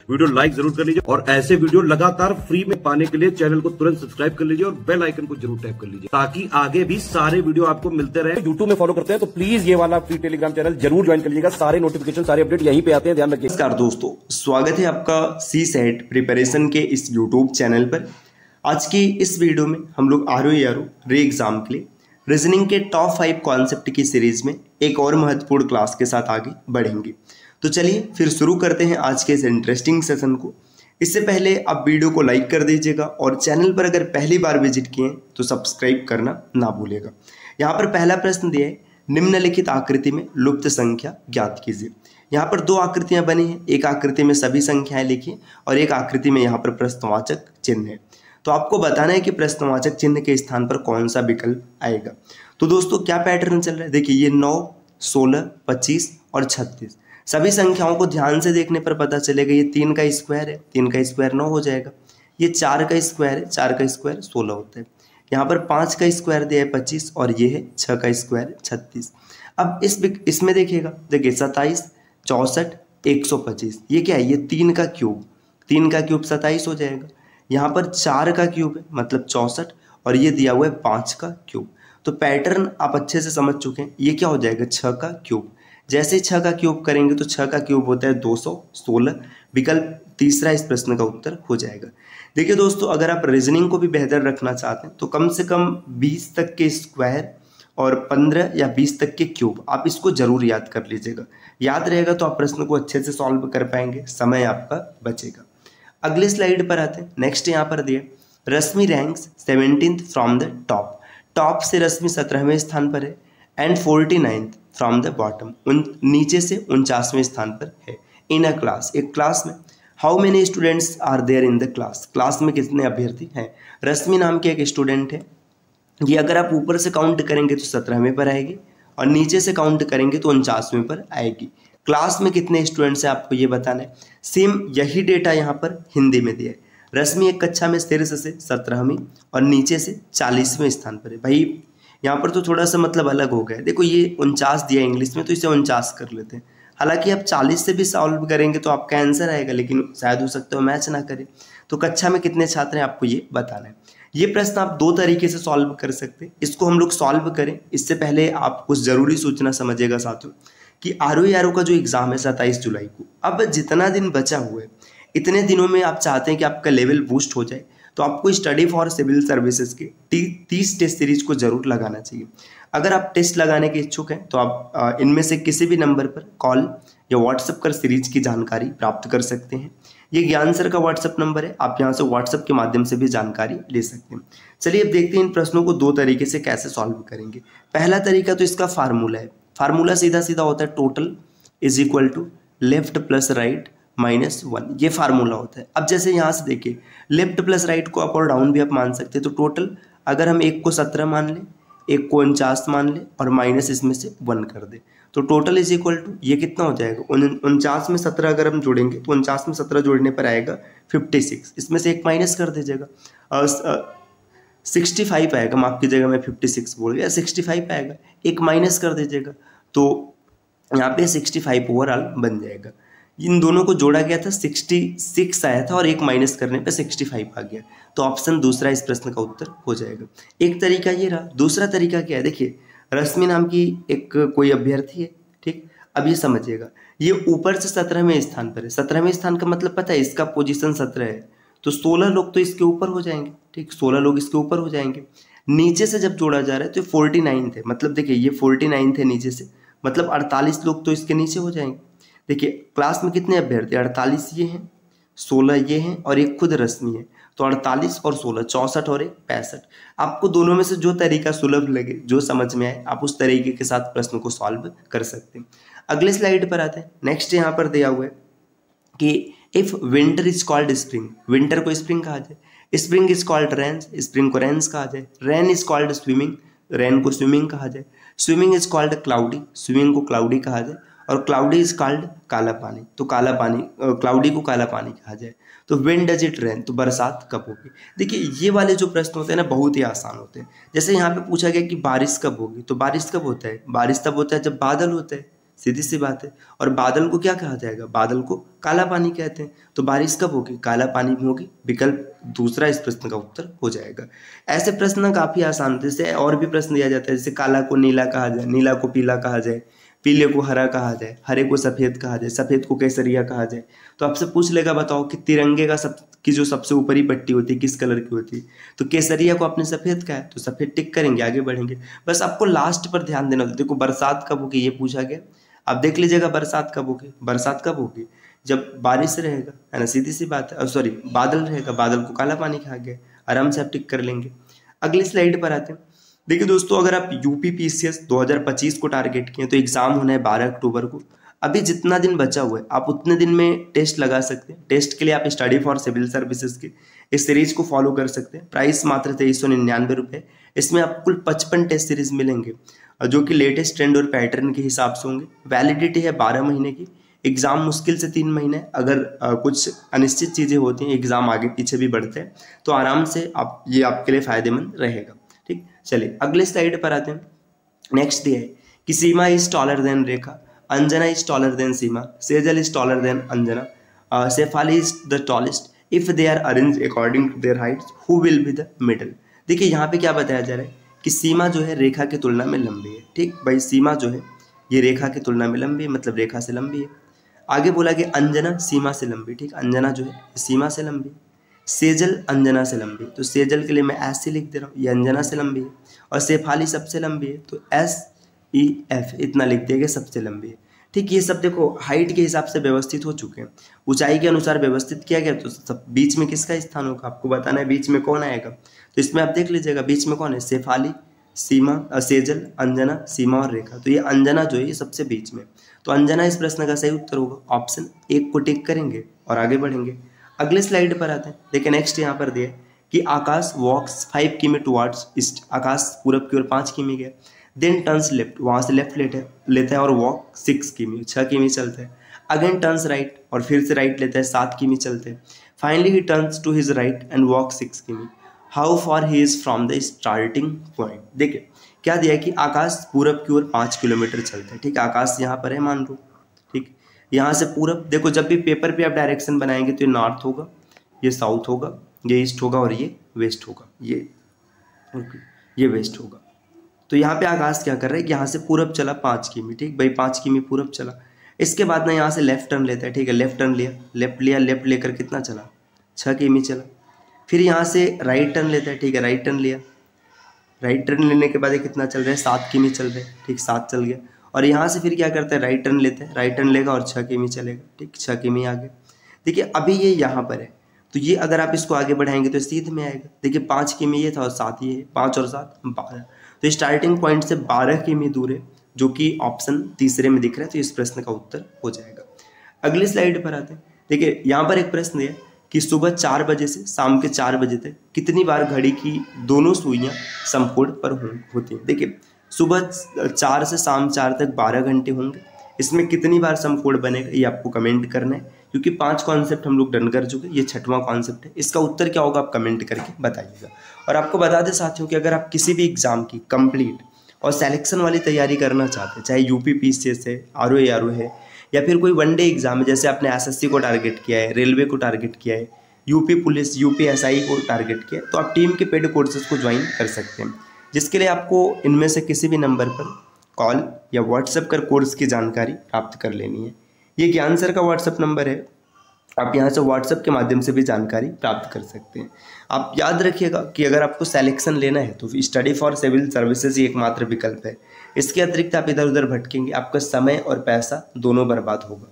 Video like जरूर कर लीजिए और ऐसे वीडियो लगातार फ्री में पाने के लिए चैनल को तुरंत सब्सक्राइब कर लीजिए और बेल आइकन को जरूर टैप कर लीजिए ताकि आगे भी सारे वीडियो आपको मिलते रहे। यूट्यूब में फॉलो करते हैं तो प्लीज ये वाला फ्री टेलीग्राम चैनल जरूर ज्वाइन कर लीजिएगा। सारे नोटिफिकेशन सारे अपडेट यहीं पे आते हैं, ध्यान रखिए। नमस्कार दोस्तों, स्वागत है आपका CSET प्रिपरेशन के इस यूट्यूब चैनल पर। आज की इस वीडियो में हम लोग आरओ रे एग्जाम के लिए रीजनिंग के टॉप 5 कॉन्सेप्ट की सीरीज में एक और महत्वपूर्ण क्लास के साथ आगे बढ़ेंगे। तो चलिए फिर शुरू करते हैं आज के इस इंटरेस्टिंग सेशन को। इससे पहले आप वीडियो को लाइक कर दीजिएगा और चैनल पर अगर पहली बार विजिट किए तो सब्सक्राइब करना ना भूलिएगा। यहाँ पर पहला प्रश्न दिया है, निम्नलिखित आकृति में लुप्त संख्या ज्ञात कीजिए। यहाँ पर 2 आकृतियां बनी हैं, एक आकृति में सभी संख्याएं लिखिए और एक आकृति में यहाँ पर प्रश्नवाचक चिन्ह है। तो आपको बताना है कि प्रश्नवाचक चिन्ह के स्थान पर कौन सा विकल्प आएगा। तो दोस्तों क्या पैटर्न चल रहा है, देखिए ये 9, 16, 25 और 36 सभी संख्याओं को ध्यान से देखने पर पता चलेगा ये 3 का स्क्वायर है, 3 का स्क्वायर 9 हो जाएगा। ये 4 का स्क्वायर है, 4 का स्क्वायर 16 होता है। यहाँ पर 5 का स्क्वायर दिया है 25 और ये है 6 का स्क्वायर 36। अब इसमें देखिएगा, देखिए 27, 64, 125 ये क्या है, ये 3 का क्यूब, 3 का क्यूब 27 हो जाएगा। यहाँ पर 4 का क्यूब है मतलब 64 और ये दिया हुआ है 5 का क्यूब। तो पैटर्न आप अच्छे से समझ चुके हैं, ये क्या हो जाएगा 6 का क्यूब। जैसे 6 का क्यूब करेंगे तो 6 का क्यूब होता है 216, विकल्प तीसरा इस प्रश्न का उत्तर हो जाएगा। देखिए दोस्तों, अगर आप रीजनिंग को भी बेहतर रखना चाहते हैं तो कम से कम 20 तक के स्क्वायर और 15 या 20 तक के क्यूब आप इसको जरूर याद कर लीजिएगा। याद रहेगा तो आप प्रश्न को अच्छे से सॉल्व कर पाएंगे, समय आपका बचेगा। अगले स्लाइड पर आते हैं। नेक्स्ट यहाँ पर दिए, Rashmi ranks 17th from the top. Top से रश्मि 17वें स्थान पर है and 49th from the bottom, नीचे से 49वें स्थान पर है। इन अ क्लास, एक क्लास में how many students are there in the class, class में कितने अभ्यर्थी हैं। रश्मि नाम के एक स्टूडेंट है, ये अगर आप ऊपर से काउंट करेंगे तो 17वें पर आएगी और नीचे से काउंट करेंगे तो 49वें पर आएगी। क्लास में कितने स्टूडेंट्स हैं आपको ये बताना है। सेम यही डेटा यहाँ पर हिंदी में दिया है। रश्मि एक कक्षा में शीर्ष से 17वीं और नीचे से 40वें स्थान पर है। भाई यहाँ पर तो थोड़ा सा मतलब अलग हो गया, देखो ये 49 दिया इंग्लिश में तो इसे 49 कर लेते हैं। हालांकि आप 40 से भी सॉल्व करेंगे तो आपका आंसर आएगा, लेकिन शायद हो सकता है मैच ना करे। तो कक्षा में कितने छात्र हैं आपको ये बताना है। ये प्रश्न आप 2 तरीके से सॉल्व कर सकते हैं। इसको हम लोग सॉल्व करें इससे पहले आप कुछ जरूरी सूचना समझिएगा साथियों कि आरओ का जो एग्जाम है 27 जुलाई को, अब जितना दिन बचा हुआ है इतने दिनों में आप चाहते हैं कि आपका लेवल बूस्ट हो जाए तो आपको स्टडी फॉर सिविल सर्विसेज के 30 टेस्ट सीरीज को जरूर लगाना चाहिए। अगर आप टेस्ट लगाने के इच्छुक हैं तो आप इनमें से किसी भी नंबर पर कॉल या व्हाट्सएप कर सीरीज की जानकारी प्राप्त कर सकते हैं। ये ज्ञान सर का व्हाट्सएप नंबर है, आप यहाँ से व्हाट्सएप के माध्यम से भी जानकारी ले सकते हैं। चलिए अब देखते हैं इन प्रश्नों को 2 तरीके से कैसे सॉल्व करेंगे। पहला तरीका तो इसका फार्मूला है। फार्मूला सीधा सीधा होता है total is equal to left plus right -1, ये फार्मूला होता है। अब जैसे यहाँ से देखिए, लेफ्ट प्लस राइट को अप और डाउन भी आप मान सकते हैं। तो टोटल अगर हम एक को 17 मान लें, एक को 49 मान लें और माइनस इसमें से 1 कर दें तो टोटल इज इक्वल टू ये कितना हो जाएगा 49 में 17 अगर हम जोड़ेंगे तो 49 में 17 जोड़ने पर आएगा 56, इसमें से एक माइनस कर दीजिएगा 65 आएगा, माफ कीजिएगा मैं 56 बोल गया, 65 आएगा, एक माइनस कर दीजिएगा तो यहाँ पे 65 ओवरऑल बन जाएगा। इन दोनों को जोड़ा गया था 66 आया था और एक माइनस करने पे 65 आ गया। तो ऑप्शन दूसरा इस प्रश्न का उत्तर हो जाएगा। एक तरीका ये रहा। दूसरा तरीका क्या है, देखिए रश्मि नाम की एक कोई अभ्यर्थी है, ठीक। अब ये समझिएगा, ये ऊपर से 17वें स्थान पर है। 17वें स्थान का मतलब पता है, इसका पोजीशन 17 है तो 16 लोग तो इसके ऊपर हो जाएंगे, ठीक, 16 लोग इसके ऊपर हो जाएंगे। नीचे से जब जोड़ा जा रहा है तो 49 th है, मतलब देखिए ये 49 है नीचे से, मतलब 48 लोग तो इसके नीचे हो जाएंगे। देखिए क्लास में कितने अभ्यर्थी, 48 ये हैं, 16 ये हैं और एक खुद रश्मि है। तो 48 और 16 64 और 1 65। आपको दोनों में से जो तरीका सुलभ लगे, जो समझ में आए, आप उस तरीके के साथ प्रश्न को सॉल्व कर सकते हैं। अगले स्लाइड पर आते हैं। नेक्स्ट यहाँ पर दिया हुआ है कि if winter is called spring, winter को स्प्रिंग कहा जाए, spring is called rain, spring को रेन्स कहा जाए, rain is called swimming, rain को स्विमिंग कहा जाए, swimming is called cloudy, swimming को क्लाउडी कहा जाए और क्लाउडी इज कॉल्ड काला पानी, तो काला पानी क्लाउडी को काला पानी कहा जाए। तो व्हेन डज इट रेन, तो बरसात कब होगी। देखिए ये वाले जो प्रश्न होते हैं ना बहुत ही आसान होते हैं। जैसे यहाँ पे पूछा गया कि बारिश कब होगी, तो बारिश कब होता है, बारिश तब होता है जब बादल होता है, सीधी सी बात है। और बादल को क्या कहा जाएगा? बादल को काला पानी कहते हैं। तो बारिश कब होगी? काला पानी में होगी। विकल्प दूसरा इस प्रश्न का उत्तर हो जाएगा। ऐसे प्रश्न काफी आसान थे। जैसे और भी प्रश्न दिया जाता है, जैसे काला को नीला कहा जाए, नीला को पीला कहा जाए, पीले को हरा कहा जाए, हरे को सफेद कहा जाए, सफेद को केसरिया कहा जाए। तो आपसे पूछ लेगा बताओ कि तिरंगे का की जो सबसे ऊपरी पट्टी होती है किस कलर की होती है? तो केसरिया को आपने सफेद कहा है तो सफेद टिक करेंगे, आगे बढ़ेंगे। बस आपको लास्ट पर ध्यान देना होता है। देखो बरसात कब होगी ये पूछा गया, आप देख लीजिएगा बरसात कब होगी। बरसात कब होगी? जब बारिश रहेगा, है ना, सीधी सी बात है। सॉरी, बादल रहेगा, बादल को काला पानी कहा गया, आराम से आप टिक कर लेंगे। अगली स्लाइड पर आते हैं। देखिए दोस्तों, अगर आप यूपीपीसीएस 2025 को टारगेट किए तो एग्जाम होना है 12 अक्टूबर को। अभी जितना दिन बचा हुआ है आप उतने दिन में टेस्ट लगा सकते हैं। टेस्ट के लिए आप स्टडी फॉर सिविल सर्विसेज की इस सीरीज को फॉलो कर सकते हैं। प्राइस मात्र 2399 रुपये। इसमें आपको कुल 55 टेस्ट सीरीज मिलेंगे जो कि लेटेस्ट ट्रेंड और पैटर्न के हिसाब से होंगे। वैलिडिटी है 12 महीने की। एग्जाम मुश्किल से 3 महीने। अगर कुछ अनिश्चित चीज़ें होती हैं, एग्जाम आगे पीछे भी बढ़ते हैं, तो आराम से आप ये आपके लिए फायदेमंद रहेगा। ठीक, चलिए अगले स्लाइड पर आते हैं। नेक्स्ट दिया है कि Seema is taller than Rekha, Anjana is taller than Seema, Sejal is taller than Anjana, Shefali is the tallest. If they are arrange according to their heights, who will be the middle? देखिए यहाँ पे क्या बताया जा रहा है कि सीमा जो है रेखा की तुलना में लंबी है। ठीक भाई, सीमा जो है ये रेखा की तुलना में लंबी है, मतलब रेखा से लंबी है। आगे बोला कि अंजना सीमा से लंबी। ठीक, अंजना जो है सीमा से लंबी। सेजल अंजना से लंबी, तो सेजल के लिए मैं ऐसे लिख दे रहा हूँ, ये अंजना से लंबी है। और शेफाली सबसे लंबी है, तो SEF इतना लिख दिया गया, सबसे लंबी है। ठीक, ये सब देखो हाइट के हिसाब से व्यवस्थित हो चुके हैं, ऊंचाई के अनुसार व्यवस्थित किया गया। तो सब बीच में किसका स्थान होगा आपको बताना है, बीच में कौन आएगा। तो इसमें आप देख लीजिएगा बीच में कौन है, शेफाली, सीमा, सेजल, अंजना, सीमा और रेखा। तो ये अंजना जो है ये सबसे बीच में। तो अंजना इस प्रश्न का सही उत्तर होगा। ऑप्शन 1 को टिक करेंगे और आगे बढ़ेंगे। अगले स्लाइड पर आते हैं। देखिए नेक्स्ट यहाँ पर दिया कि आकाश वॉक्स 5 किमी टुवर्ड्स ईस्ट। आकाश पूरब की ओर 5 किमी गया। देन टर्न्स लेफ्ट, वहाँ से लेफ्ट लेता है और वॉक 6 किमी, 6 किमी चलते हैं। अगेन टर्न्स राइट, और फिर से राइट लेता है, 7 किमी चलते हैं। Finally he turns to his right and walk 6 किमी। How far he is from the starting point? देखिए क्या दिया है कि आकाश पूरब की ओर 5 किलोमीटर चलता है। ठीक, आकाश यहाँ पर है मान लो। ठीक, यहाँ से पूरब, देखो जब भी पेपर पे आप डायरेक्शन बनाएंगे तो ये नॉर्थ होगा, ये साउथ होगा, ये ईस्ट होगा और ये वेस्ट होगा, ये वेस्ट होगा। तो यहाँ पे आकाश क्या कर रहा है कि यहाँ से पूरब चला 5 किमी। ठीक भाई, 5 किमी पूरब चला। इसके बाद ना यहाँ से लेफ्ट टर्न लेता है। ठीक है, लेफ्ट टर्न लिया, लेफ्ट लेकर कितना चला, 6 किमी चला। फिर यहाँ से राइट टर्न लेता है। ठीक है, राइट टर्न लिया, राइट टर्न लेने के बाद ये कितना चल रहा है, 7 किमी चल रहा है। ठीक, 7 चल गया। और यहाँ से फिर क्या करता है, राइट टर्न लेते हैं, राइट टर्न लेगा और 6 किमी चलेगा। ठीक, 6 किमी आगे। देखिए अभी ये यहाँ पर है, तो ये अगर आप इसको आगे बढ़ाएंगे तो सीधे में आएगा। देखिए 5 किमी ये था और 7 ये है, 5 और 7 12। तो स्टार्टिंग पॉइंट से 12 किमी दूर है, जो कि ऑप्शन तीसरे में दिख रहा है। तो इस प्रश्न का उत्तर हो जाएगा। अगली स्लाइड पर आते हैं। देखिए यहाँ पर एक प्रश्न है कि सुबह 4 बजे से शाम के 4 बजे तक कितनी बार घड़ी की दोनों सुइयां समकोण पर होती हैं। देखिए सुबह 4 से शाम 4 तक 12 घंटे होंगे। इसमें कितनी बार समकोण बनेगा ये आपको कमेंट करना है, क्योंकि 5 कॉन्सेप्ट हम लोग डन कर चुके हैं, ये 6वां कॉन्सेप्ट है। इसका उत्तर क्या होगा आप कमेंट करके बताइएगा। और आपको बता दें साथियों कि अगर आप किसी भी एग्जाम की कंप्लीट और सिलेक्शन वाली तैयारी करना चाहते हैं, चाहे यूपीपीसीएस है, आरओ है, या फिर कोई वनडे एग्जाम है, जैसे आपने एसएससी को टारगेट किया है, रेलवे को टारगेट किया है, यूपी पुलिस, यूपीएसआई को टारगेट किया है, तो आप टीम के पेड कोर्सेज को ज्वाइन कर सकते हैं, जिसके लिए आपको इनमें से किसी भी नंबर पर कॉल या व्हाट्सएप कर कोर्स की जानकारी प्राप्त कर लेनी है। ये ज्ञान सर का व्हाट्सएप नंबर है, आप यहाँ से व्हाट्सएप के माध्यम से भी जानकारी प्राप्त कर सकते हैं। आप याद रखिएगा कि अगर आपको सिलेक्शन लेना है तो स्टडी फॉर सिविल सर्विसेज ही एकमात्र विकल्प है। इसके अतिरिक्त आप इधर उधर भटकेंगे, आपका समय और पैसा दोनों बर्बाद होगा।